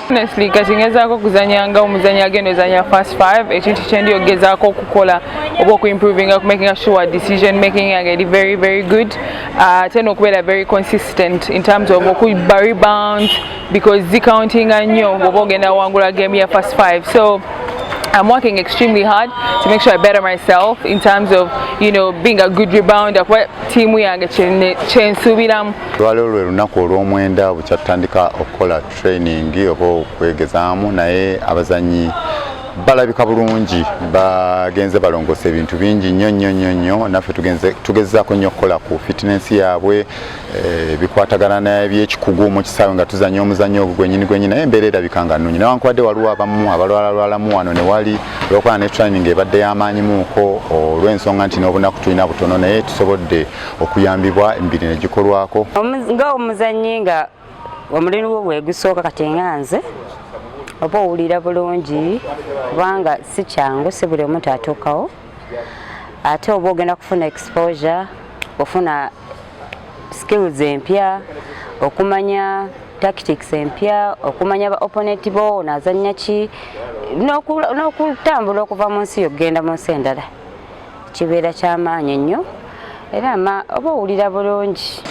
Honestly, kati ngezaako kuzanyanga omuzanyi agenda ozanya first 5 ekintu kyendi ogezaako okukola oba okuimproving making sure decision making yange very very good ate n'okubeera very consistent in terms of okuba rebounds because zicountinga nnyo oba ogenda wangula game ya first 5 so I'm working extremely hard to make sure I better myself in terms of, you know, being a good rebounder. What team we are getting subiramu. Lwali lunaku olw'omwenda bukyatandika okukola training oba okwegezamu naye abazanyi balabika bulungi bagenze balongose ebintu bingi nnyo naffe tugezaako nnyo okukola ku fitness yaabwe bikwatagana n'ebyekikugu mu kisaawe nga tuzanya omuzannyo ogwo gwennyini naye embeera erabika nga nnungi newankubadde waliwo abamu abalwalalamu wano ne wali olwokuba ne training ebadde y'amaanyimuuko olw'ensonga nti n'obunaku tulina butono naye tusobodde okuyambibwa emibiri ne gikolwako nga omuzannyi nga omulimu gwo bwegusooka kati nganze oba owulira bulungi kubanga si kyangu si buli omuntu atuukawo ate oba ogenda kufuna exposure ofuna skills empya okumanya tactics empya okumanya ba opponent bo onazannya ki n'okutambula okuva mu nsi yokugenda mu nsi endala kibeera kyamaanyi nnyo era oba owulira bulungi